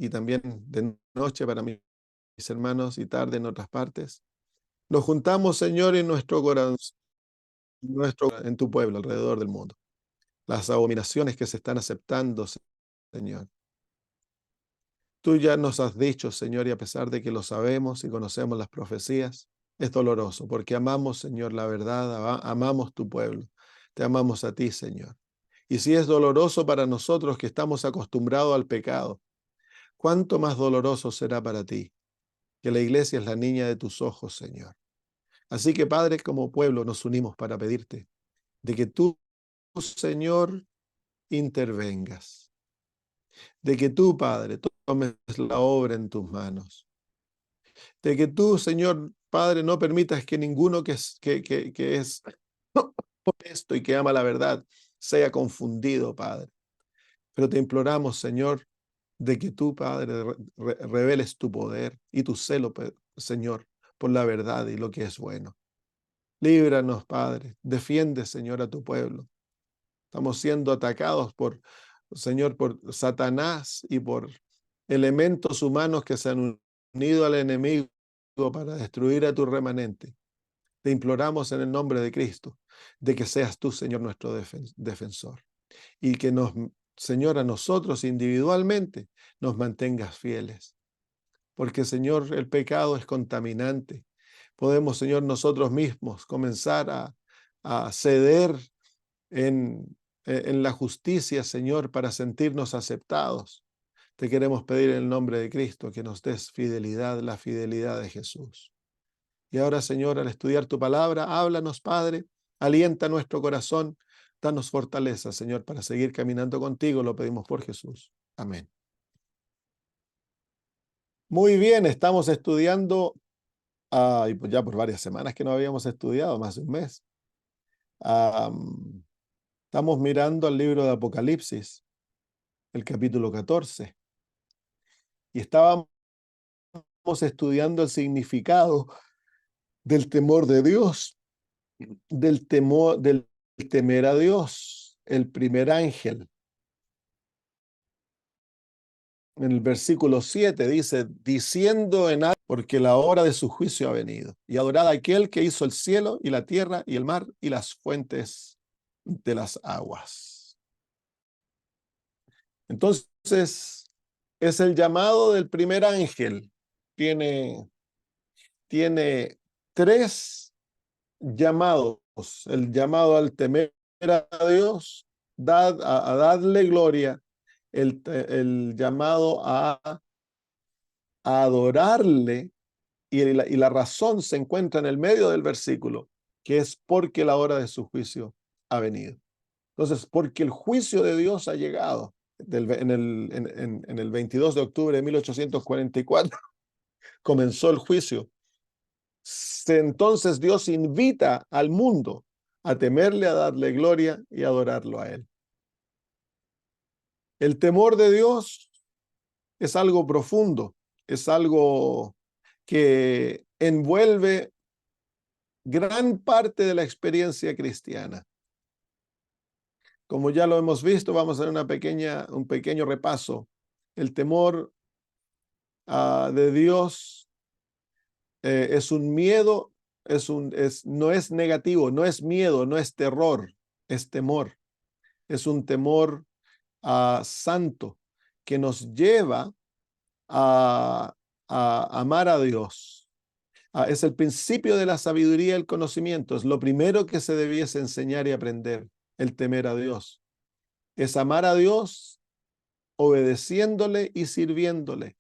y también de noche para mis hermanos y tarde en otras partes. Nos juntamos, Señor, en nuestro corazón, en tu pueblo, alrededor del mundo. Las abominaciones que se están aceptando, Señor. Tú ya nos has dicho, Señor, y a pesar de que lo sabemos y conocemos las profecías, es doloroso, porque amamos, Señor, la verdad, amamos tu pueblo, te amamos a ti, Señor. Y si es doloroso para nosotros que estamos acostumbrados al pecado, ¿cuánto más doloroso será para ti? Que la iglesia es la niña de tus ojos, Señor. Así que, Padre, como pueblo nos unimos para pedirte de que tú, Señor, intervengas, de que tú, Padre, tomes la obra en tus manos, de que tú, Señor, Padre, no permitas que ninguno que es honesto y que ama la verdad sea confundido, Padre. Pero te imploramos, Señor, de que tú, Padre, reveles tu poder y tu celo, Señor, por la verdad y lo que es bueno. Líbranos, Padre. Defiende, Señor, a tu pueblo. Estamos siendo atacados Señor, por Satanás y por elementos humanos que se han unido al enemigo para destruir a tu remanente. Te imploramos en el nombre de Cristo de que seas tú, Señor, nuestro defensor y que Señor, a nosotros individualmente nos mantengas fieles. Porque, Señor, el pecado es contaminante. Podemos, Señor, nosotros mismos comenzar a ceder en la justicia, Señor, para sentirnos aceptados. Te queremos pedir en el nombre de Cristo que nos des fidelidad, la fidelidad de Jesús. Y ahora, Señor, al estudiar tu palabra, háblanos, Padre, alienta nuestro corazón, danos fortaleza, Señor, para seguir caminando contigo. Lo pedimos por Jesús. Amén. Muy bien, estamos estudiando, y pues ya por varias semanas que no habíamos estudiado, más de un mes. Estamos mirando al libro de Apocalipsis, el capítulo 14, y estábamos estudiando el significado del temor de Dios, del temer a Dios, el primer ángel. En el versículo 7 dice, diciendo en alto, porque la hora de su juicio ha venido, y adorad a aquel que hizo el cielo y la tierra y el mar y las fuentes de las aguas. Entonces, es el llamado del primer ángel. Tiene tres llamados. El llamado al temer a Dios, a darle gloria, el llamado a adorarle, y la razón se encuentra en el medio del versículo, que es porque la hora de su juicio ha venido. Entonces, porque el juicio de Dios ha llegado. En el 22 de octubre de 1844 comenzó el juicio. Entonces Dios invita al mundo a temerle, a darle gloria y a adorarlo a Él. El temor de Dios es algo profundo, es algo que envuelve gran parte de la experiencia cristiana. Como ya lo hemos visto, vamos a hacer un pequeño repaso. El temor de Dios es un miedo, no es negativo, no es miedo, no es terror, es temor. Es un temor santo que nos lleva a amar a Dios. Es el principio de la sabiduría y el conocimiento. Es lo primero que se debiese enseñar y aprender, el temer a Dios. Es amar a Dios obedeciéndole y sirviéndole.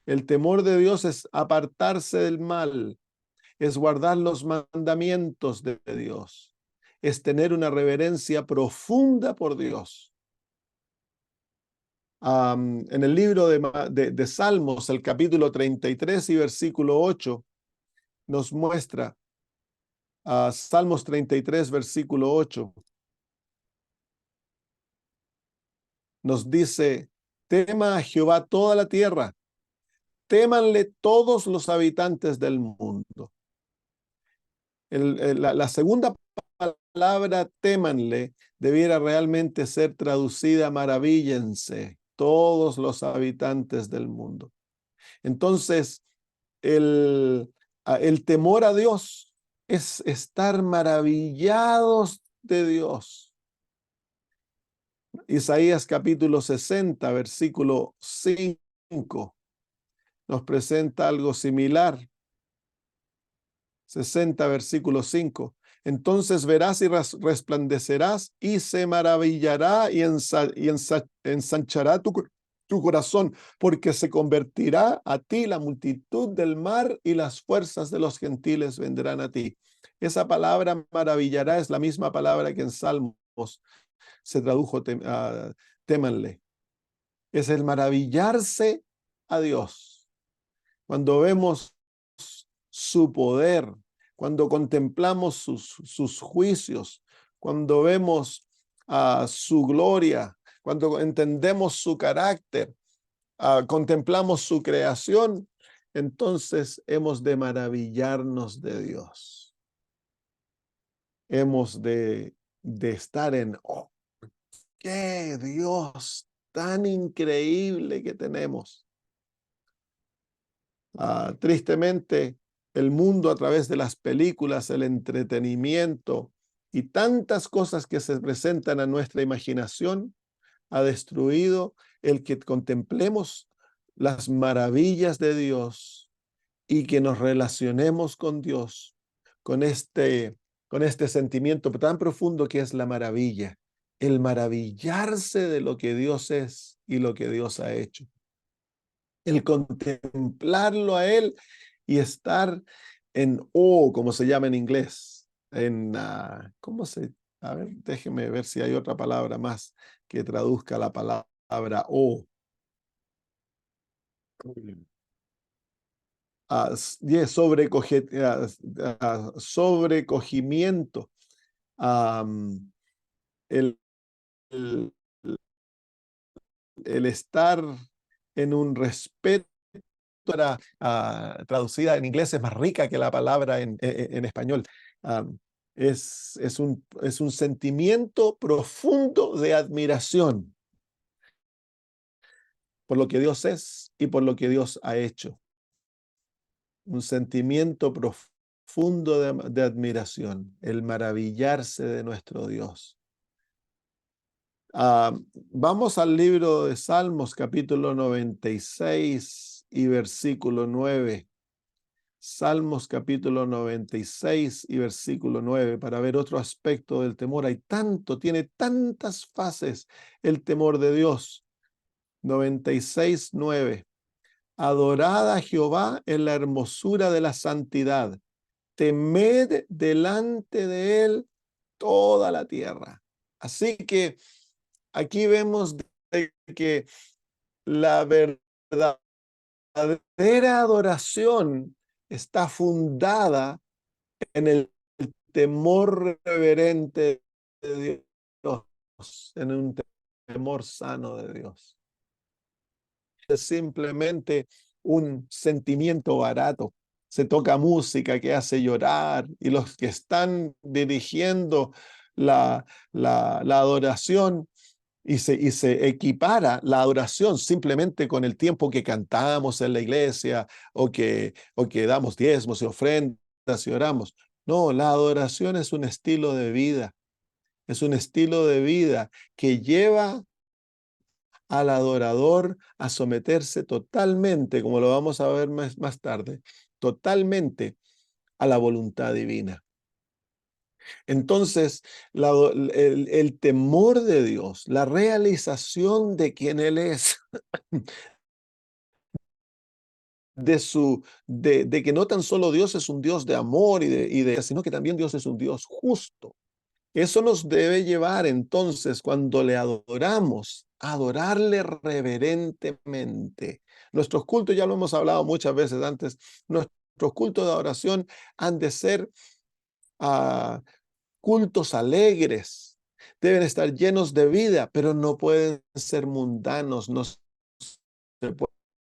El temor de Dios es apartarse del mal, es guardar los mandamientos de Dios, es tener una reverencia profunda por Dios. En el libro de Salmos, el capítulo 33 y versículo 8, nos muestra, Salmos 33, versículo 8, nos dice, tema a Jehová toda la tierra, témanle todos los habitantes del mundo. La segunda palabra, témanle, debiera realmente ser traducida, maravíllense todos los habitantes del mundo. Entonces, el temor a Dios es estar maravillados de Dios. Isaías capítulo 60, versículo 5, nos presenta algo similar. 60, versículo 5. Entonces verás y resplandecerás y se maravillará y ensanchará tu corazón, porque se convertirá a ti la multitud del mar y las fuerzas de los gentiles vendrán a ti. Esa palabra maravillará es la misma palabra que en Salmos se tradujo témanle. Es el maravillarse a Dios. Cuando vemos su poder, cuando contemplamos sus juicios, cuando vemos su gloria, cuando entendemos su carácter, contemplamos su creación, entonces hemos de maravillarnos de Dios. Hemos de estar en, oh, qué Dios tan increíble que tenemos. Tristemente, el mundo a través de las películas, el entretenimiento y tantas cosas que se presentan a nuestra imaginación ha destruido el que contemplemos las maravillas de Dios y que nos relacionemos con Dios, con este sentimiento tan profundo que es la maravilla, el maravillarse de lo que Dios es y lo que Dios ha hecho. El contemplarlo a Él y estar en como se llama en inglés, ¿cómo se? A ver, déjeme ver si hay otra palabra más que traduzca la palabra o. Sobrecogimiento, el, el, el estar en un respeto. Traducida en inglés es más rica que la palabra en español. Es un sentimiento profundo de admiración por lo que Dios es y por lo que Dios ha hecho. Un sentimiento profundo de admiración, el maravillarse de nuestro Dios. Vamos al libro de Salmos, capítulo 96 y versículo 9. Salmos capítulo 96 y versículo 9, para ver otro aspecto del temor. Tiene tantas fases el temor de Dios. 96, 9. Adorad a Jehová en la hermosura de la santidad. Temed delante de él toda la tierra. Así que aquí vemos que la verdadera adoración está fundada en el temor reverente de Dios, en un temor sano de Dios. Es simplemente un sentimiento barato. Se toca música que hace llorar y los que están dirigiendo la adoración y se equipara la adoración simplemente con el tiempo que cantamos en la iglesia o que damos diezmos y ofrendas y oramos. No, la adoración es un estilo de vida. Es un estilo de vida que lleva al adorador a someterse totalmente, como lo vamos a ver más tarde, totalmente a la voluntad divina. Entonces, el temor de Dios, la realización de quien Él es, de que no tan solo Dios es un Dios de amor sino que también Dios es un Dios justo. Eso nos debe llevar entonces, cuando le adoramos, a adorarle reverentemente. Nuestros cultos, ya lo hemos hablado muchas veces antes, nuestros cultos de adoración han de ser cultos alegres, deben estar llenos de vida, pero no pueden ser mundanos, no se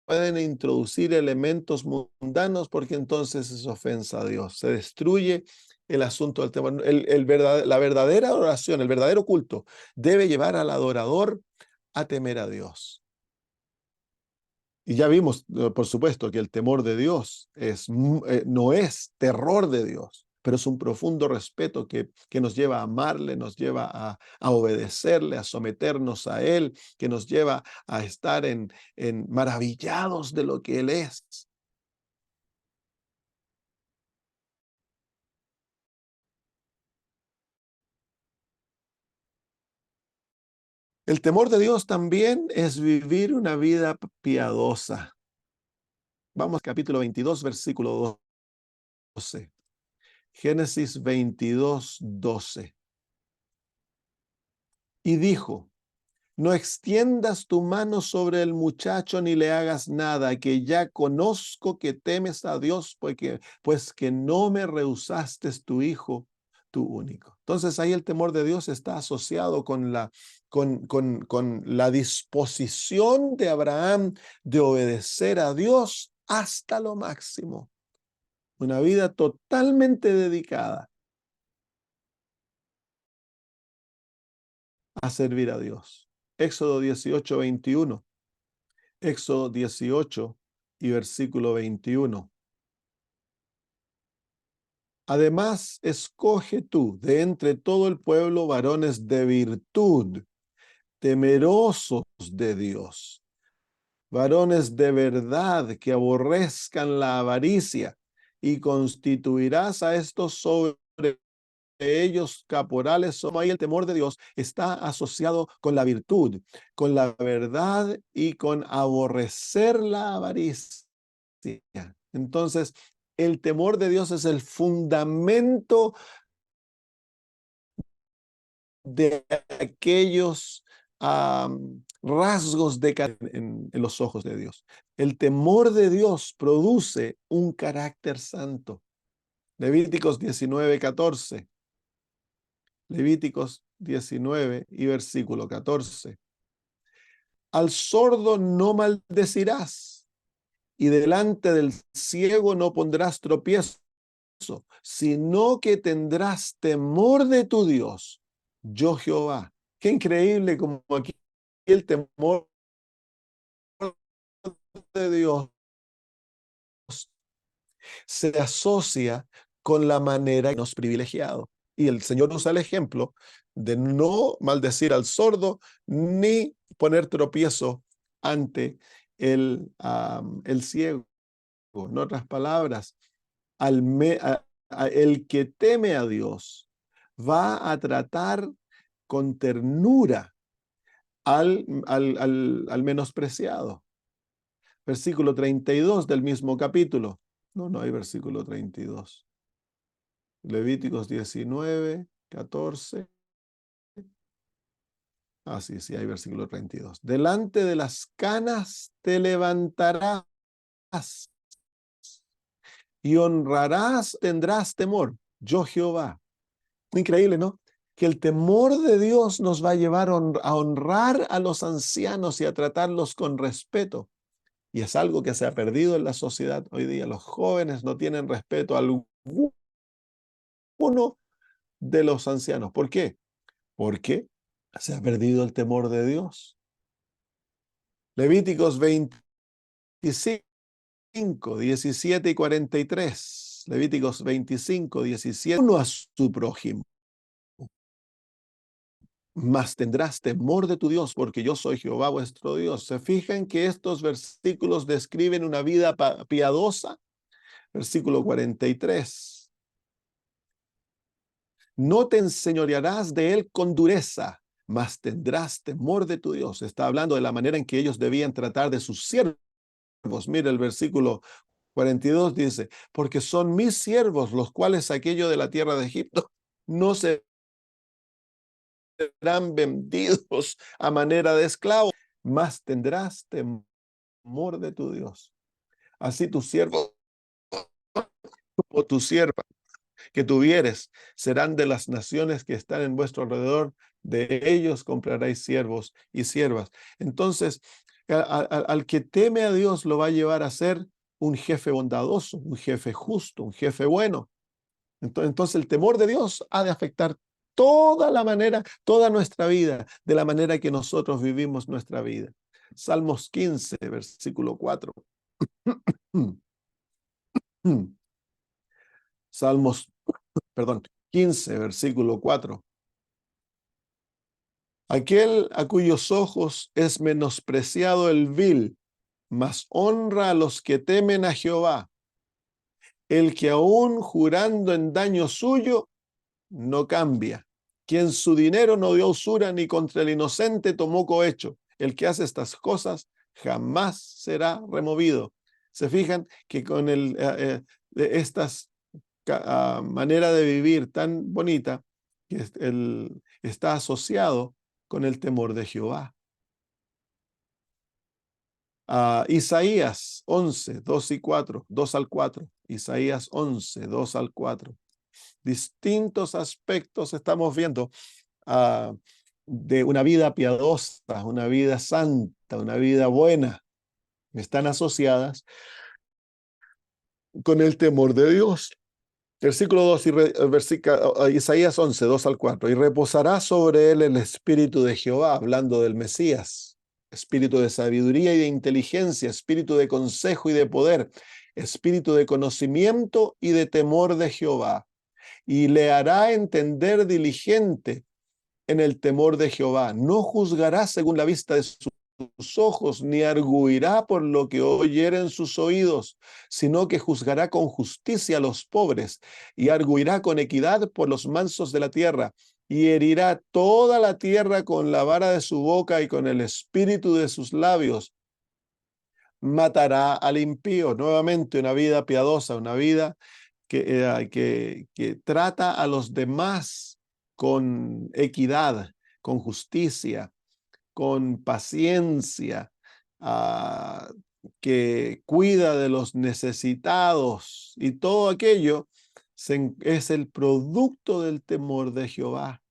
pueden introducir elementos mundanos porque entonces es ofensa a Dios, se destruye el asunto del temor. La verdadera adoración, el verdadero culto debe llevar al adorador a temer a Dios. Y ya vimos, por supuesto, que el temor de Dios no es terror de Dios, pero es un profundo respeto que nos lleva a amarle, nos lleva a obedecerle, a someternos a Él, que nos lleva a estar en maravillados de lo que Él es. El temor de Dios también es vivir una vida piadosa. Vamos, capítulo 22, versículo 12. Génesis 22, 12. Y dijo: no extiendas tu mano sobre el muchacho ni le hagas nada, que ya conozco que temes a Dios, pues que no me rehusaste tu hijo, tu único. Entonces ahí el temor de Dios está asociado con la disposición de Abraham de obedecer a Dios hasta lo máximo. Una vida totalmente dedicada a servir a Dios. Éxodo 18, 21. Éxodo 18 y versículo 21. Además, escoge tú de entre todo el pueblo varones de virtud, temerosos de Dios, varones de verdad que aborrezcan la avaricia, y constituirás a estos sobre ellos caporales. Ahí el temor de Dios está asociado con la virtud, con la verdad y con aborrecer la avaricia. Entonces, el temor de Dios es el fundamento de aquellos rasgos en los ojos de Dios. El temor de Dios produce un carácter santo. Levíticos 19, 14. Levíticos 19 y versículo 14. Al sordo no maldecirás, y delante del ciego no pondrás tropiezo, sino que tendrás temor de tu Dios, yo Jehová. Qué increíble como aquí el temor de Dios se asocia con la manera que nos privilegiado. Y el Señor usa el ejemplo de no maldecir al sordo ni poner tropiezo ante el ciego. En otras palabras, el que teme a Dios va a tratar con ternura al menospreciado. Versículo 32 del mismo capítulo. No hay versículo 32. Levíticos 19, 14. Sí, hay versículo 32. Delante de las canas te levantarás y honrarás, tendrás temor. Yo Jehová. Increíble, ¿no? Que el temor de Dios nos va a llevar a honrar a los ancianos y a tratarlos con respeto. Y es algo que se ha perdido en la sociedad hoy día. Los jóvenes no tienen respeto alguno de los ancianos. ¿Por qué? Porque se ha perdido el temor de Dios. Levíticos 25, 17 y 43. Levíticos 25, 17. Uno a su prójimo. Mas tendrás temor de tu Dios, porque yo soy Jehová vuestro Dios. ¿Se fijan que estos versículos describen una vida piadosa? Versículo 43. No te enseñorearás de él con dureza, mas tendrás temor de tu Dios. Está hablando de la manera en que ellos debían tratar de sus siervos. Mira el versículo 42 dice, porque son mis siervos los cuales aquello de la tierra de Egipto no serán vendidos a manera de esclavos, mas tendrás temor de tu Dios. Así tu siervo o tu sierva que tuvieres serán de las naciones que están en vuestro alrededor, de ellos compraréis siervos y siervas. Entonces, al que teme a Dios lo va a llevar a ser un jefe bondadoso, un jefe justo, un jefe bueno. Entonces el temor de Dios ha de afectar toda nuestra vida, de la manera que nosotros vivimos nuestra vida. Salmos 15, versículo 4. Salmos, perdón, 15, versículo 4. Aquel a cuyos ojos es menospreciado el vil, mas honra a los que temen a Jehová. El que aún jurando en daño suyo, no cambia. Quien su dinero no dio usura ni contra el inocente tomó cohecho. El que hace estas cosas jamás será removido. Se fijan que con estas manera de vivir tan bonita, que está asociado con el temor de Jehová. Isaías 11, 2 y 4, 2 al 4. Isaías 11, 2 al 4. Distintos aspectos estamos viendo de una vida piadosa, una vida santa, una vida buena, que están asociadas con el temor de Dios. Versículo 2, Isaías 11, 2 al 4. Y reposará sobre él el espíritu de Jehová, hablando del Mesías, espíritu de sabiduría y de inteligencia, espíritu de consejo y de poder, espíritu de conocimiento y de temor de Jehová. Y le hará entender diligente en el temor de Jehová. No juzgará según la vista de sus ojos, ni arguirá por lo que oyeren sus oídos, sino que juzgará con justicia a los pobres y arguirá con equidad por los mansos de la tierra. Y herirá toda la tierra con la vara de su boca y con el espíritu de sus labios. Matará al impío. Nuevamente una vida piadosa, una vida que trata a los demás con equidad, con justicia, con paciencia, que cuida de los necesitados, y todo aquello es el producto del temor de Jehová.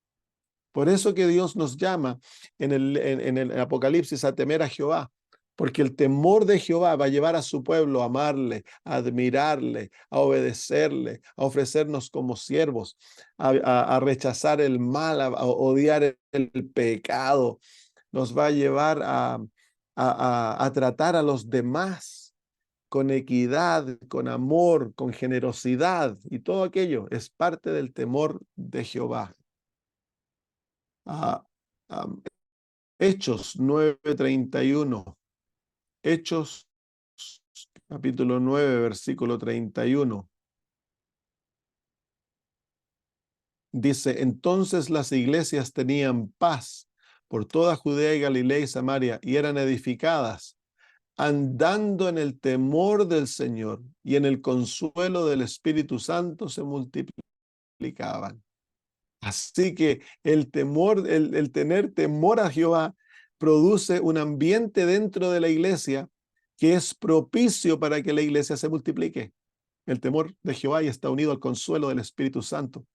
Por eso que Dios nos llama en el Apocalipsis a temer a Jehová, porque el temor de Jehová va a llevar a su pueblo a amarle, a admirarle, a obedecerle, a ofrecernos como siervos, a rechazar el mal, a odiar el pecado. Nos va a llevar a tratar a los demás con equidad, con amor, con generosidad, y todo aquello es parte del temor de Jehová. Ah, ah, Hechos 9:31. Hechos capítulo 9, versículo 31. Dice, entonces las iglesias tenían paz por toda Judea y Galilea y Samaria, y eran edificadas, andando en el temor del Señor y en el consuelo del Espíritu Santo se multiplicaban. Así que el temor, el tener temor a Jehová produce un ambiente dentro de la iglesia que es propicio para que la iglesia se multiplique. El temor de Jehová y está unido al consuelo del Espíritu Santo.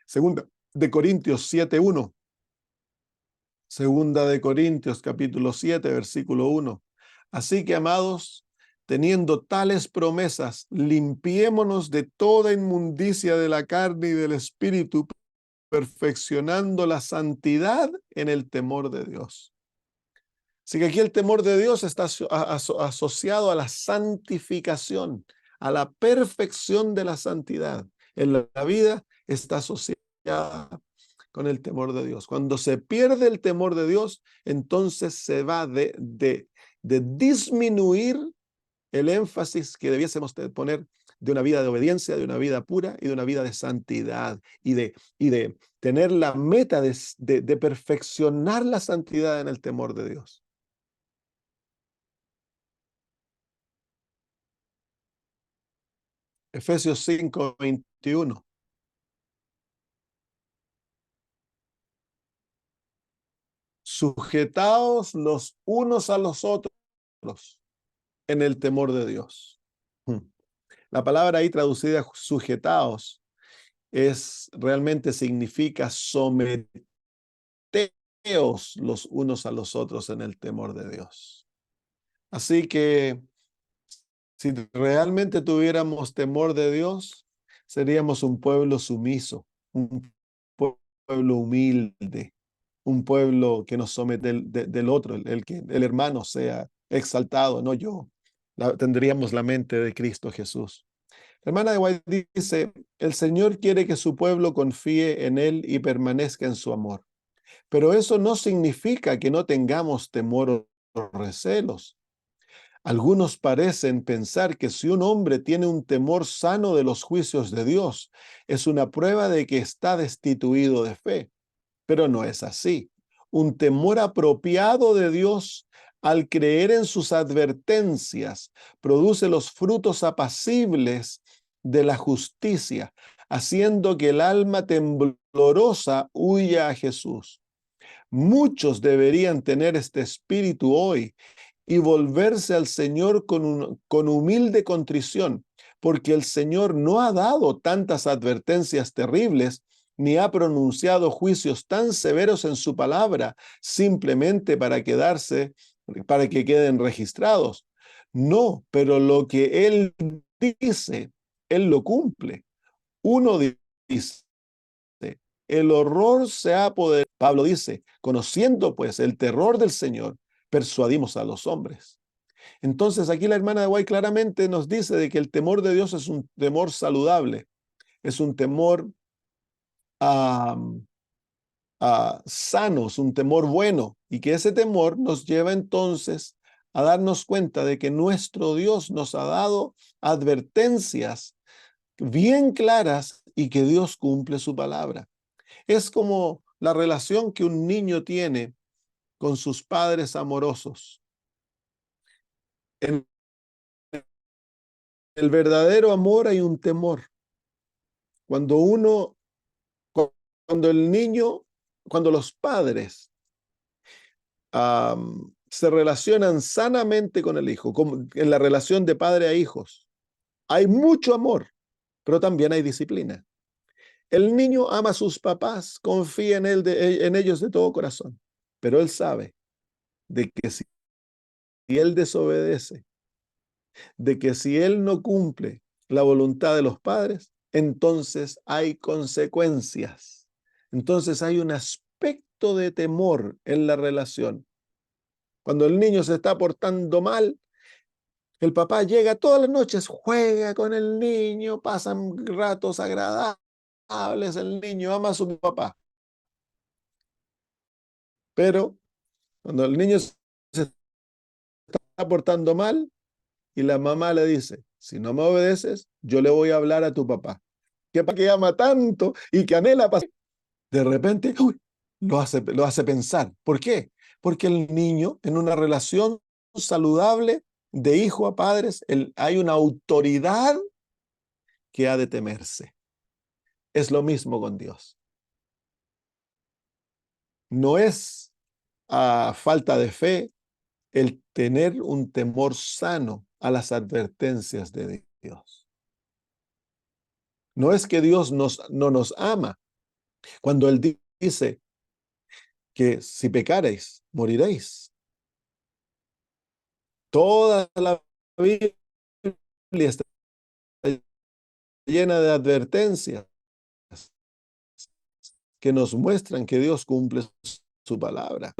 Segunda de Corintios 7:1. Segunda de Corintios capítulo 7, versículo 1. Así que, amados, teniendo tales promesas, limpiémonos de toda inmundicia de la carne y del espíritu, perfeccionando la santidad en el temor de Dios. Así que aquí el temor de Dios está asociado a la santificación, a la perfección de la santidad. En la vida está asociada con el temor de Dios. Cuando se pierde el temor de Dios, entonces se va de disminuir el énfasis que debiésemos poner de una vida de obediencia, de una vida pura y de una vida de santidad, y de tener la meta de perfeccionar la santidad en el temor de Dios. Efesios 5:21. Sujetaos los unos a los otros en el temor de Dios. La palabra ahí traducida sujetaos realmente significa someteos los unos a los otros en el temor de Dios. Así que si realmente tuviéramos temor de Dios, seríamos un pueblo sumiso, un pueblo humilde, un pueblo que nos somete del otro, que el hermano sea exaltado, no yo. Tendríamos la mente de Cristo Jesús. La hermana de White dice, el Señor quiere que su pueblo confíe en Él y permanezca en su amor. Pero eso no significa que no tengamos temor o recelos. Algunos parecen pensar que si un hombre tiene un temor sano de los juicios de Dios, es una prueba de que está destituido de fe. Pero no es así. Un temor apropiado de Dios, al creer en sus advertencias, produce los frutos apacibles de la justicia, haciendo que el alma temblorosa huya a Jesús. Muchos deberían tener este espíritu hoy y volverse al Señor con humilde contrición, porque el Señor no ha dado tantas advertencias terribles, ni ha pronunciado juicios tan severos en su palabra, simplemente para que queden registrados. No, pero lo que Él dice, Él lo cumple. Uno dice, el horror se ha apoderado. Pablo dice, conociendo pues el terror del Señor, persuadimos a los hombres. Entonces aquí la hermana de White claramente nos dice de que el temor de Dios es un temor saludable, es un temor sano, es un temor bueno, y que ese temor nos lleva entonces a darnos cuenta de que nuestro Dios nos ha dado advertencias bien claras y que Dios cumple su palabra. Es como la relación que un niño tiene con sus padres amorosos. En el verdadero amor hay un temor. Cuando uno, cuando el niño, cuando los padres se relacionan sanamente con el hijo, como en la relación de padre a hijos, hay mucho amor, pero también hay disciplina. El niño ama a sus papás, confía en ellos de todo corazón, pero él sabe de que si él desobedece, de que si él no cumple la voluntad de los padres, entonces hay consecuencias. Entonces hay un aspecto de temor en la relación. Cuando el niño se está portando mal, el papá llega todas las noches, juega con el niño, pasan ratos agradables, el niño ama a su papá. Pero cuando el niño se está portando mal y la mamá le dice, si no me obedeces, yo le voy a hablar a tu papá. Que ama tanto y que anhela pasar. De repente, uy, lo hace pensar. ¿Por qué? Porque el niño en una relación saludable de hijo a padres, hay una autoridad que ha de temerse. Es lo mismo con Dios. No es falta de fe el tener un temor sano a las advertencias de Dios. No es que Dios no nos ama. Cuando Él dice que si pecareis, moriréis. Toda la Biblia está llena de advertencias que nos muestran que Dios cumple su palabra.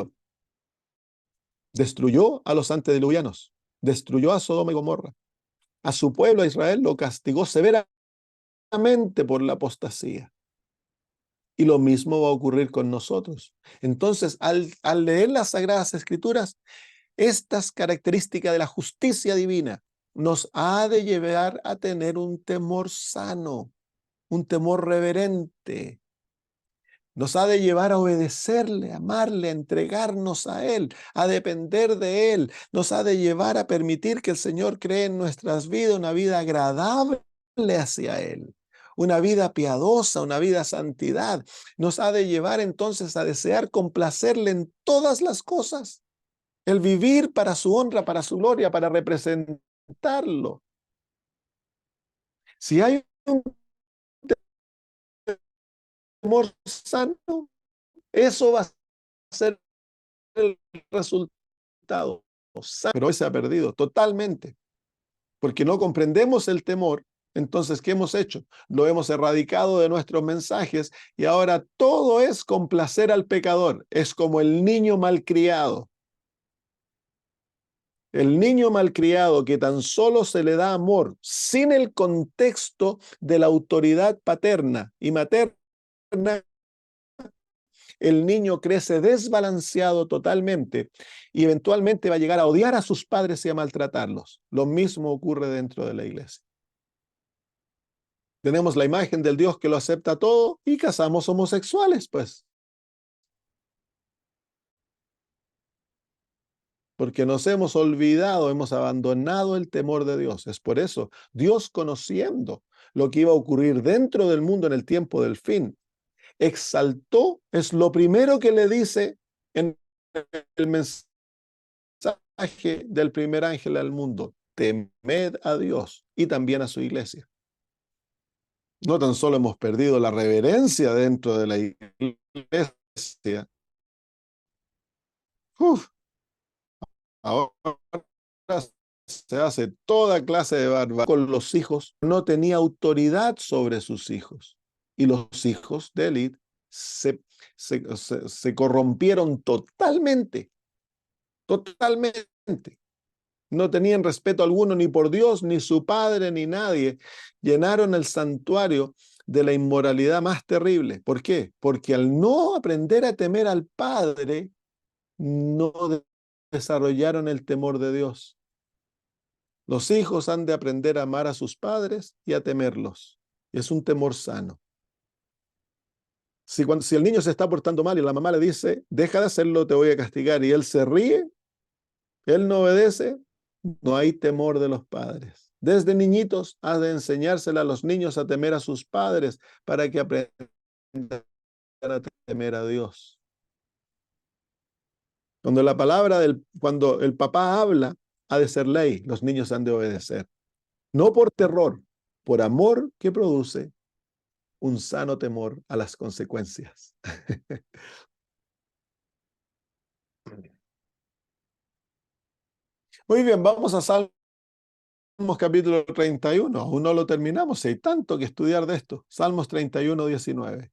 Destruyó a los antediluvianos, destruyó a Sodoma y Gomorra, a su pueblo, a Israel, lo castigó severamente por la apostasía. Y lo mismo va a ocurrir con nosotros. Entonces, al leer las Sagradas Escrituras, estas características de la justicia divina nos ha de llevar a tener un temor sano, un temor reverente. Nos ha de llevar a obedecerle, a amarle, a entregarnos a Él, a depender de Él. Nos ha de llevar a permitir que el Señor cree en nuestras vidas una vida agradable hacia Él, una vida piadosa, una vida santidad. Nos ha de llevar entonces a desear complacerle en todas las cosas. El vivir para su honra, para su gloria, para representarlo. Si hay un temor sano, eso va a ser el resultado. Pero hoy se ha perdido totalmente, porque no comprendemos el temor Entonces, ¿qué hemos hecho? Lo hemos erradicado de nuestros mensajes y ahora todo es complacer al pecador. Es como el niño malcriado. El niño malcriado que tan solo se le da amor sin el contexto de la autoridad paterna y materna, el niño crece desbalanceado totalmente y eventualmente va a llegar a odiar a sus padres y a maltratarlos. Lo mismo ocurre dentro de la iglesia. Tenemos la imagen del Dios que lo acepta todo y casamos homosexuales, pues, porque nos hemos olvidado, hemos abandonado el temor de Dios. Es por eso, Dios, conociendo lo que iba a ocurrir dentro del mundo en el tiempo del fin, exaltó, es lo primero que le dice en el mensaje del primer ángel al mundo: temed a Dios y también a su iglesia. No tan solo hemos perdido la reverencia dentro de la iglesia, uf, ahora se hace toda clase de barbarie con los hijos. No tenía autoridad sobre sus hijos. Y los hijos de Elí se corrompieron totalmente, totalmente. No tenían respeto alguno ni por Dios, ni su padre, ni nadie. Llenaron el santuario de la inmoralidad más terrible. ¿Por qué? Porque al no aprender a temer al Padre, no desarrollaron el temor de Dios. Los hijos han de aprender a amar a sus padres y a temerlos. Es un temor sano. Si el niño se está portando mal y la mamá le dice, deja de hacerlo, te voy a castigar, y él se ríe, él no obedece, no hay temor de los padres. Desde niñitos has de enseñársela a los niños a temer a sus padres para que aprendan a temer a Dios. Cuando el papá habla, ha de ser ley, los niños han de obedecer. No por terror, por amor que produce un sano temor a las consecuencias. Muy bien, vamos a Salmos capítulo 31. Aún no lo terminamos, hay tanto que estudiar de esto. Salmos 31, 19.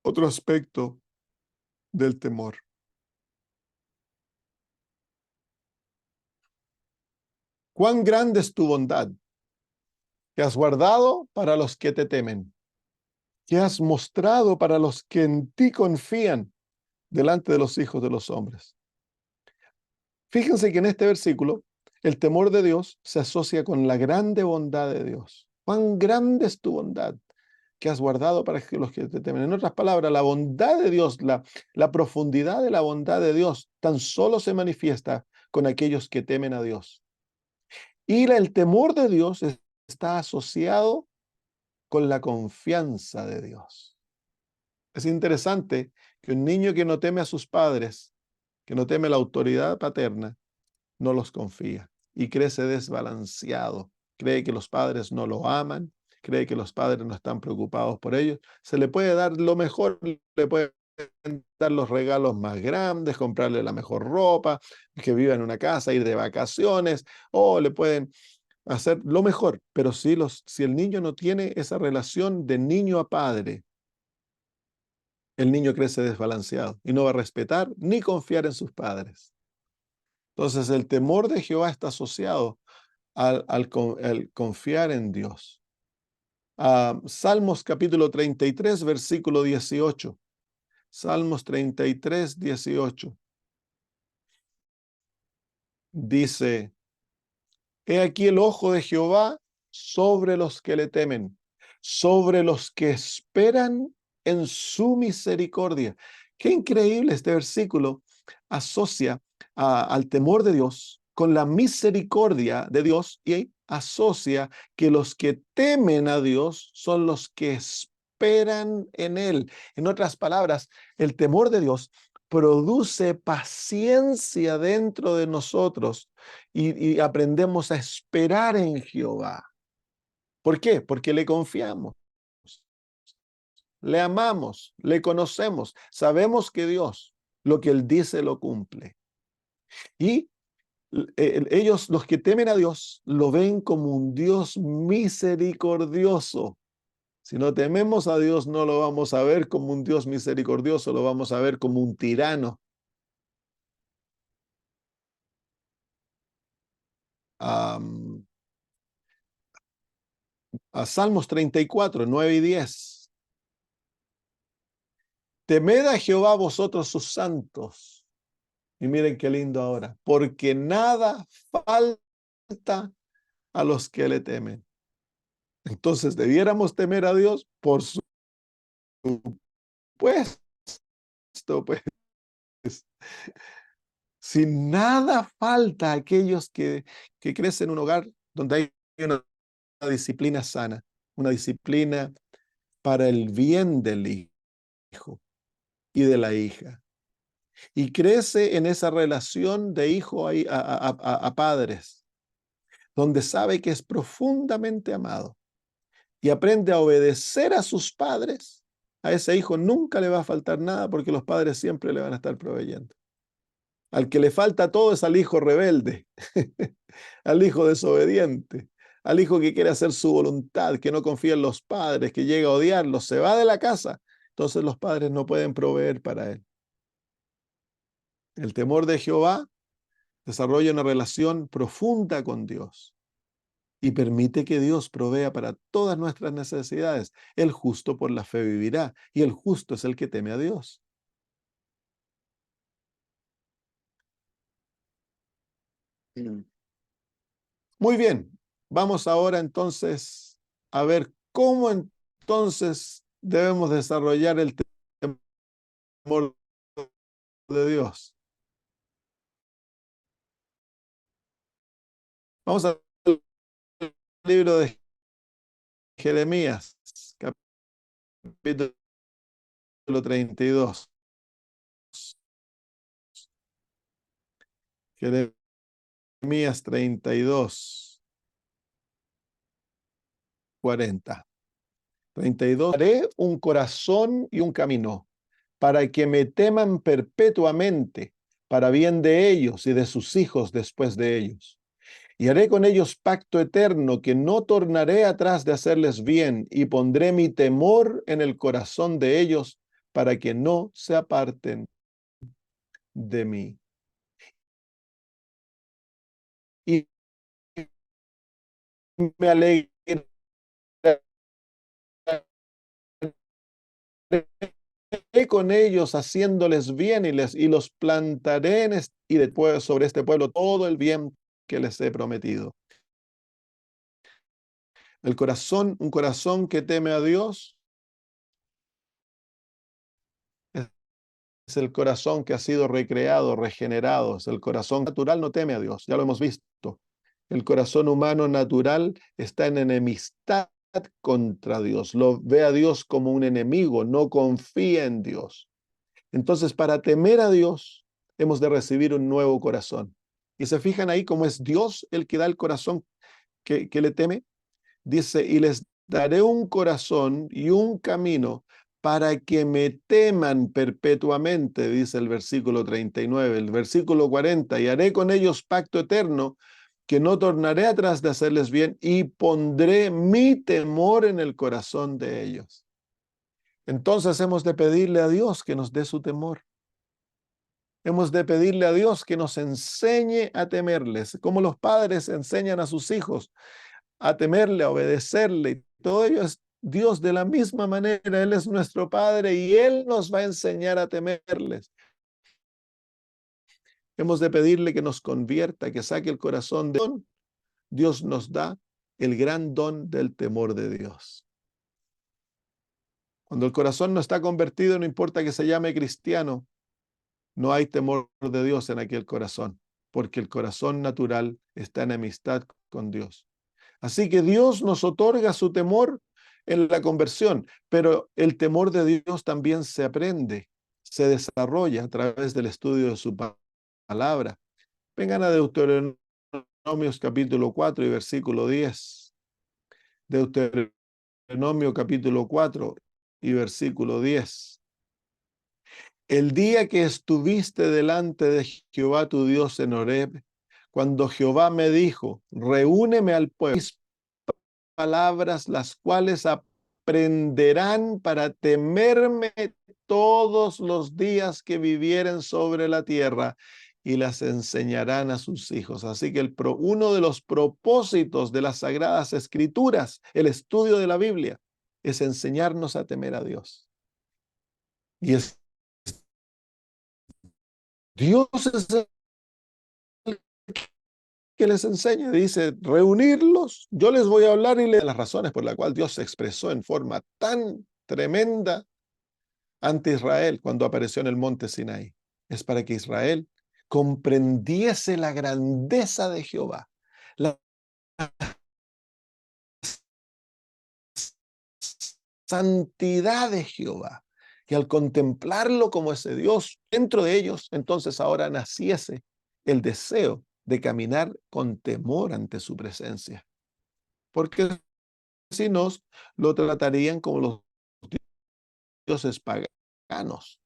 Otro aspecto del temor. Cuán grande es tu bondad, que has guardado para los que te temen, que has mostrado para los que en ti confían delante de los hijos de los hombres. Fíjense que en este versículo el temor de Dios se asocia con la grande bondad de Dios. Cuán grande es tu bondad que has guardado para los que te temen. En otras palabras, la bondad de Dios, la profundidad de la bondad de Dios tan solo se manifiesta con aquellos que temen a Dios. Y el temor de Dios está asociado con la confianza de Dios. Es interesante que un niño que no teme a sus padres, que no teme la autoridad paterna, no los confía y crece desbalanceado. Cree que los padres no lo aman, cree que los padres no están preocupados por ellos. Se le puede dar lo mejor, le pueden dar los regalos más grandes, comprarle la mejor ropa, que viva en una casa, ir de vacaciones, o le pueden hacer lo mejor. Pero si el niño no tiene esa relación de niño a padre, el niño crece desbalanceado y no va a respetar ni confiar en sus padres. Entonces, el temor de Jehová está asociado al confiar en Dios. Salmos capítulo 33, versículo 18. Salmos 33, 18. Dice: He aquí el ojo de Jehová sobre los que le temen, sobre los que esperan en su misericordia. Qué increíble este versículo. Asocia al temor de Dios con la misericordia de Dios y asocia que los que temen a Dios son los que esperan en Él. En otras palabras, el temor de Dios produce paciencia dentro de nosotros y aprendemos a esperar en Jehová. ¿Por qué? Porque le confiamos, le amamos, le conocemos, sabemos que Dios lo que Él dice lo cumple. Y Ellos, los que temen a Dios, lo ven como un Dios misericordioso. Si no tememos a Dios, no lo vamos a ver como un Dios misericordioso, lo vamos a ver como un tirano. A Salmos 34, 9 y 10. Temed a Jehová vosotros sus santos. Y miren qué lindo ahora. Porque nada falta a los que le temen. Entonces, debiéramos temer a Dios, por supuesto, pues. Si nada falta a aquellos que crecen en un hogar donde hay una disciplina sana, una disciplina para el bien del hijo y de la hija. Y crece en esa relación de hijo a padres, donde sabe que es profundamente amado y aprende a obedecer a sus padres. A ese hijo nunca le va a faltar nada porque los padres siempre le van a estar proveyendo. Al que le falta todo es al hijo rebelde, al hijo desobediente, al hijo que quiere hacer su voluntad, que no confía en los padres, que llega a odiarlos, se va de la casa. Entonces los padres no pueden proveer para él. El temor de Jehová desarrolla una relación profunda con Dios y permite que Dios provea para todas nuestras necesidades. El justo por la fe vivirá, y el justo es el que teme a Dios. Muy bien, vamos ahora entonces a ver cómo entonces debemos desarrollar el temor de Dios. Vamos al libro de Jeremías, capítulo 32. Jeremías 32, 40. 32. Haré un corazón y un camino para que me teman perpetuamente, para bien de ellos y de sus hijos después de ellos. Y haré con ellos pacto eterno, que no tornaré atrás de hacerles bien, y pondré mi temor en el corazón de ellos, para que no se aparten de mí. Y me alegraré con ellos, haciéndoles bien, y los plantaré y después sobre este pueblo todo el bien que les he prometido. El corazón, un corazón que teme a Dios, es el corazón que ha sido recreado, regenerado. Es el corazón natural, no teme a Dios, ya lo hemos visto. El corazón humano natural está en enemistad contra Dios. Lo ve a Dios como un enemigo, no confía en Dios. Entonces, para temer a Dios, hemos de recibir un nuevo corazón. Y se fijan ahí cómo es Dios el que da el corazón que le teme. Dice, y les daré un corazón y un camino para que me teman perpetuamente, dice el versículo 39. El versículo 40, y haré con ellos pacto eterno, que no tornaré atrás de hacerles bien, y pondré mi temor en el corazón de ellos. Entonces hemos de pedirle a Dios que nos dé su temor. Hemos de pedirle a Dios que nos enseñe a temerles, como los padres enseñan a sus hijos a temerle, a obedecerle. Todo ello es Dios de la misma manera. Él es nuestro Padre y Él nos va a enseñar a temerles. Hemos de pedirle que nos convierta, que saque el corazón de Dios. Dios nos da el gran don del temor de Dios. Cuando el corazón no está convertido, no importa que se llame cristiano, no hay temor de Dios en aquel corazón, porque el corazón natural está en amistad con Dios. Así que Dios nos otorga su temor en la conversión, pero el temor de Dios también se aprende, se desarrolla a través del estudio de su palabra. Vengan a Deuteronomios capítulo 4 y versículo 10. Deuteronomio capítulo 4 y versículo 10. El día que estuviste delante de Jehová tu Dios en Horeb, cuando Jehová me dijo, reúneme al pueblo, mis palabras las cuales aprenderán para temerme todos los días que vivieren sobre la tierra y las enseñarán a sus hijos. Así que uno de los propósitos de las Sagradas Escrituras, el estudio de la Biblia, es enseñarnos a temer a Dios. Y es Dios es el que les enseña, dice, reunirlos. Yo les voy a hablar y las razones por las cuales Dios se expresó en forma tan tremenda ante Israel cuando apareció en el monte Sinaí. Es para que Israel comprendiese la grandeza de Jehová, la santidad de Jehová, que al contemplarlo como ese Dios dentro de ellos, entonces ahora naciese el deseo de caminar con temor ante su presencia. Porque si no, lo tratarían como los dioses paganos.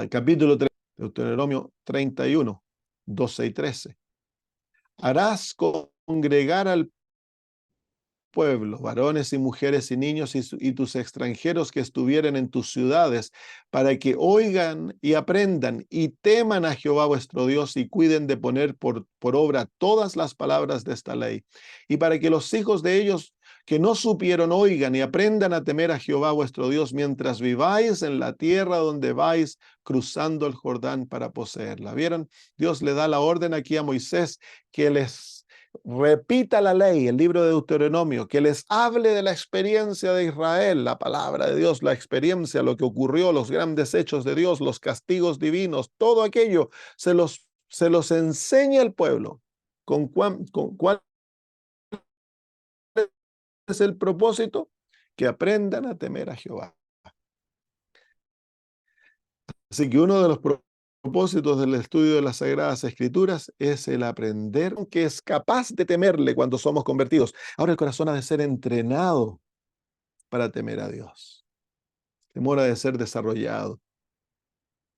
Capítulo 3, Deuteronomio 31, 12 y 13. Harás congregar al pueblo, varones y mujeres y niños y tus extranjeros que estuvieren en tus ciudades, para que oigan y aprendan y teman a Jehová vuestro Dios y cuiden de poner por obra todas las palabras de esta ley, y para que los hijos de ellos que no supieron oigan y aprendan a temer a Jehová vuestro Dios mientras viváis en la tierra donde vais cruzando el Jordán para poseerla. ¿Vieron? Dios le da la orden aquí a Moisés que les repita la ley, el libro de Deuteronomio, que les hable de la experiencia de Israel, la palabra de Dios, la experiencia, lo que ocurrió, los grandes hechos de Dios, los castigos divinos, todo aquello se los enseña al pueblo. ¿Con cuál es el propósito? Que aprendan a temer a Jehová. Así que uno de los propósitos del estudio de las Sagradas Escrituras es el aprender que es capaz de temerle cuando somos convertidos. Ahora el corazón ha de ser entrenado para temer a Dios. El temor ha de ser desarrollado.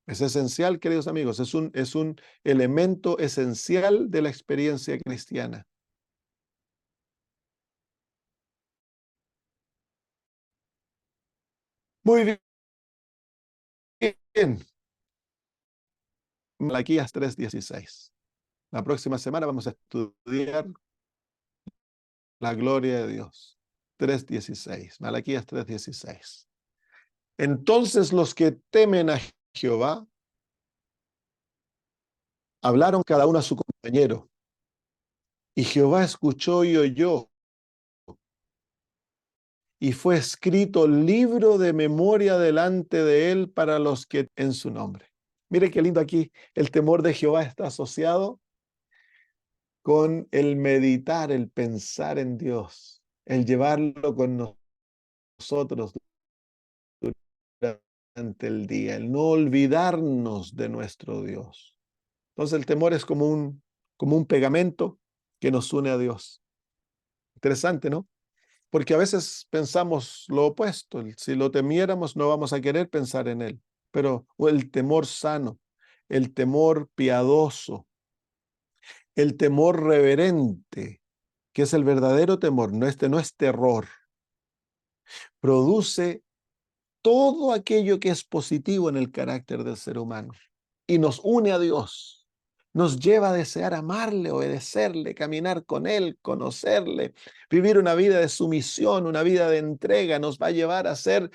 Es esencial, queridos amigos, es un elemento esencial de la experiencia cristiana. Muy bien. Malaquías 3:16. La próxima semana vamos a estudiar la gloria de Dios. 3:16. Malaquías 3:16. Entonces los que temen a Jehová hablaron cada uno a su compañero, y Jehová escuchó y oyó, y fue escrito libro de memoria delante de él para los que en su nombre. Mire qué lindo aquí, el temor de Jehová está asociado con el meditar, el pensar en Dios, el llevarlo con nosotros durante el día, el no olvidarnos de nuestro Dios. Entonces el temor es como un pegamento que nos une a Dios. Interesante, ¿no? Porque a veces pensamos lo opuesto. Si lo temiéramos, no vamos a querer pensar en él. Pero el temor sano, el temor piadoso, el temor reverente, que es el verdadero temor, no es terror, produce todo aquello que es positivo en el carácter del ser humano y nos une a Dios. Nos lleva a desear amarle, obedecerle, caminar con Él, conocerle, vivir una vida de sumisión, una vida de entrega. Nos va a llevar a ser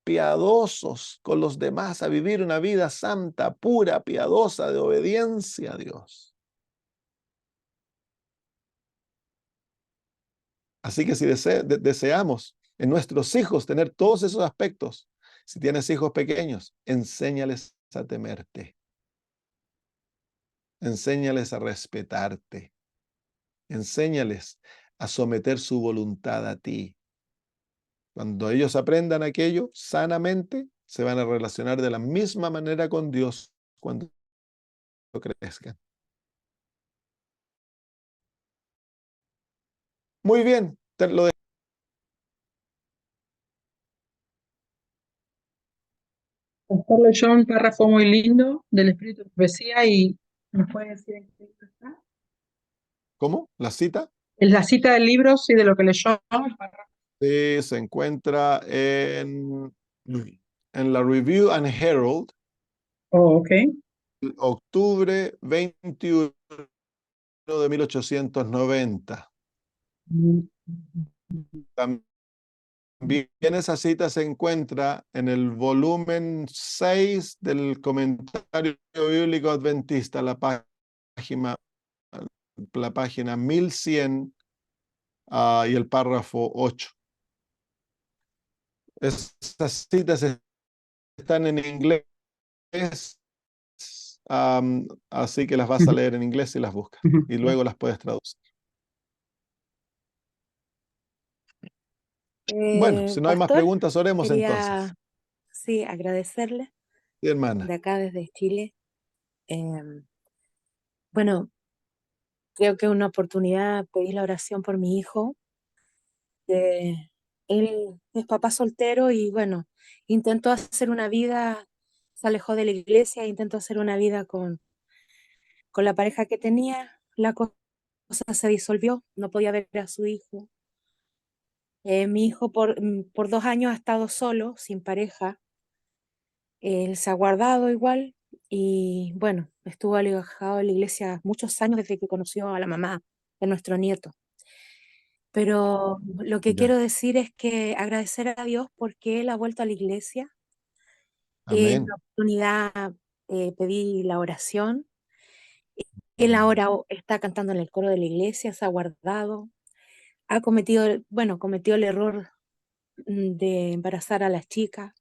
piadosos con los demás, a vivir una vida santa, pura, piadosa, de obediencia a Dios. Así que si deseamos en nuestros hijos tener todos esos aspectos, si tienes hijos pequeños, enséñales a temerte, enséñales a respetarte, enséñales a someter su voluntad a ti. Cuando ellos aprendan aquello sanamente, se van a relacionar de la misma manera con Dios cuando crezcan. Muy bien, te lo Pastor leyó un párrafo muy lindo del Espíritu de Profecía y nos puede decir en qué libro está. ¿Cómo? ¿La cita? Es la cita del libro, sí, de lo que leyó. El párrafo. Sí, se encuentra en la Review and Herald, Oh, ok. octubre 21 de 1890. También esa cita se encuentra en el volumen 6 del Comentario Bíblico Adventista, la página 1100 y el párrafo 8. Esas citas están en inglés, así que las vas a leer en inglés y las buscas. Y luego las puedes traducir. Bueno, si no hay más Pastor, preguntas, oremos entonces. quería sí agradecerle Sí, hermana. de acá desde Chile. Em, bueno, creo que es una oportunidad pedir la oración por mi hijo. Él es papá soltero y bueno, intentó hacer una vida, se alejó de la iglesia, intentó hacer una vida con la pareja que tenía. La cosa se disolvió, no podía ver a su hijo. Mi hijo por 2 años ha estado solo, sin pareja. Él se ha guardado igual y bueno, estuvo alejado de la iglesia muchos años desde que conoció a la mamá de nuestro nieto. Pero lo que Ya. quiero decir es que agradecer a Dios porque él ha vuelto a la iglesia. En Amén. la oportunidad pedí la oración. Él ahora está cantando en el coro de la iglesia, se ha guardado, ha cometido, bueno, cometió el error de embarazar a las chicas.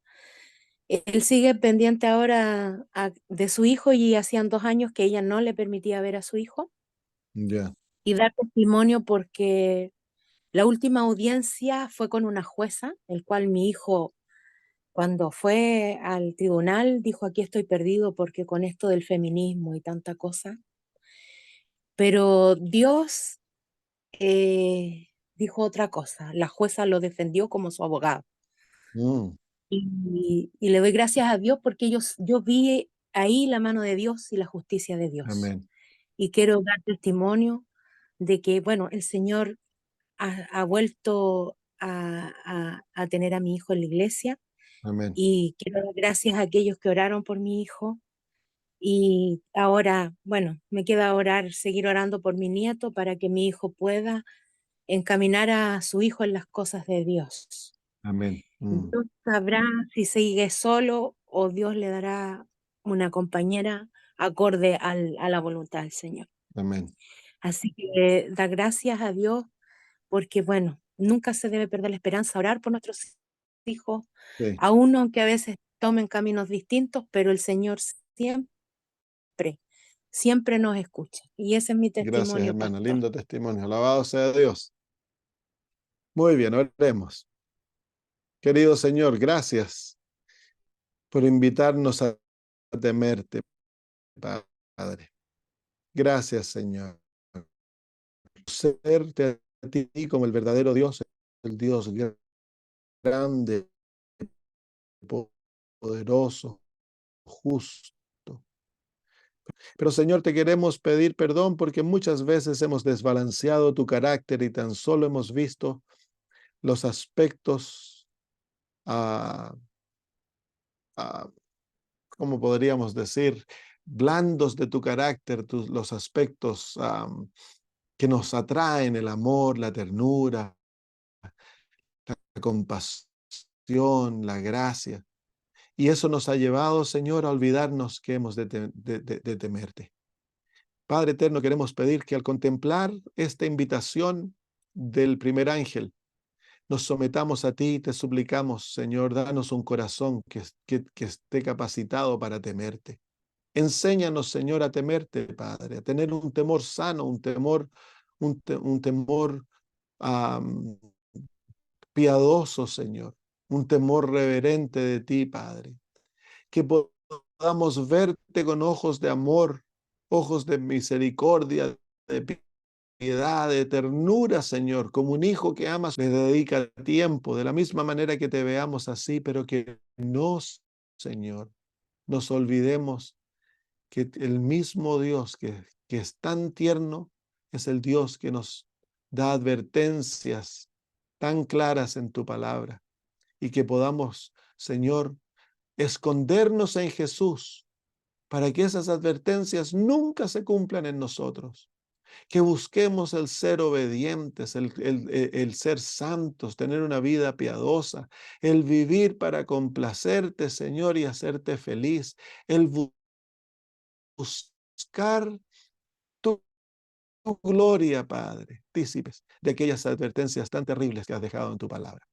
Él sigue pendiente ahora de su hijo y hacían 2 años que ella no le permitía ver a su hijo Ya. y dar testimonio porque la última audiencia fue con una jueza, el cual mi hijo cuando fue al tribunal dijo aquí estoy perdido porque con esto del feminismo y tanta cosa, pero Dios dijo otra cosa, la jueza lo defendió como su abogado. Mm, Y le doy gracias a Dios porque yo vi ahí la mano de Dios y la justicia de Dios. amén. Y quiero dar testimonio de que, bueno, el Señor ha vuelto a tener a mi hijo en la iglesia Amén. y quiero dar gracias a aquellos que oraron por mi hijo. Y ahora, bueno, me queda orar, seguir orando por mi nieto para que mi hijo pueda encaminar a su hijo en las cosas de Dios. Amén. Dios sabrá si sigue solo o Dios le dará una compañera acorde a la voluntad del Señor. Amén. Así que da gracias a Dios porque, bueno, nunca se debe perder la esperanza, orar por nuestros hijos, Sí. aun aunque a veces tomen caminos distintos, pero el Señor siempre, siempre nos escucha. Y ese es mi Gracias, testimonio, hermana. pastor. Lindo testimonio. Alabado sea Dios. Muy bien, oremos. Querido Señor, gracias por invitarnos a temerte, Padre. Gracias, Señor. Serte a ti como el verdadero Dios, el Dios grande, poderoso, justo. Pero Señor, te queremos pedir perdón porque muchas veces hemos desbalanceado tu carácter y tan solo hemos visto los aspectos, ah, ah, ¿cómo podríamos decir? Blandos de tu carácter, los aspectos que nos atraen, el amor, la ternura, la compasión, la gracia. Y eso nos ha llevado, Señor, a olvidarnos que hemos de temerte. Padre eterno, queremos pedir que al contemplar esta invitación del primer ángel, nos sometamos a ti y te suplicamos, Señor, danos un corazón que esté capacitado para temerte. Enséñanos, Señor, a temerte, Padre, a tener un temor sano, un temor am, piadoso, Señor, un temor reverente de ti, Padre. Que podamos verte con ojos de amor, ojos de misericordia, de piedad, de ternura, Señor, como un hijo que amas, le dedica tiempo, de la misma manera que te veamos así, pero que no, Señor, nos olvidemos que el mismo Dios que es tan tierno es el Dios que nos da advertencias tan claras en tu palabra, y que podamos, Señor, escondernos en Jesús para que esas advertencias nunca se cumplan en nosotros. Que busquemos el ser obedientes, el ser santos, tener una vida piadosa, el vivir para complacerte, Señor, y hacerte feliz, el buscar tu gloria, Padre, partícipes de aquellas advertencias tan terribles que has dejado en tu palabra.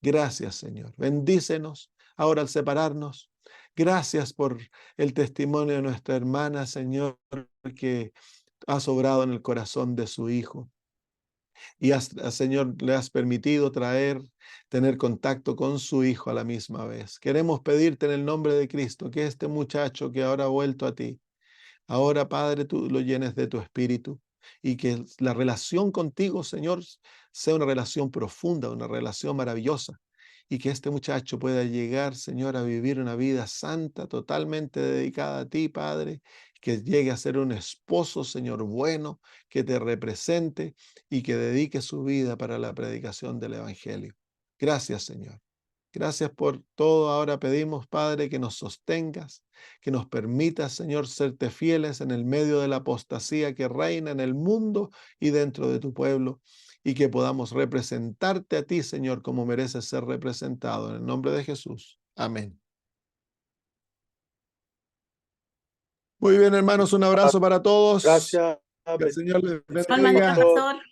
Gracias, Señor. Bendícenos ahora al separarnos. Gracias por el testimonio de nuestra hermana, Señor, que has obrado en el corazón de su hijo. Y Señor, le has permitido tener contacto con su hijo a la misma vez. Queremos pedirte en el nombre de Cristo que este muchacho que ahora ha vuelto a ti, ahora, Padre, tú lo llenes de tu espíritu, y que la relación contigo, Señor, sea una relación profunda, una relación maravillosa, y que este muchacho pueda llegar, Señor, a vivir una vida santa, totalmente dedicada a ti, Padre, que llegue a ser un esposo, Señor, bueno, que te represente y que dedique su vida para la predicación del Evangelio. Gracias, Señor. Gracias por todo. Ahora pedimos, Padre, que nos sostengas, que nos permitas, Señor, serte fieles en el medio de la apostasía que reina en el mundo y dentro de tu pueblo, y que podamos representarte a ti, Señor, como mereces ser representado. En el nombre de Jesús. Amén. Muy bien, hermanos, un abrazo para todos. Gracias. Que el Señor les Alma, bendiga. pastor.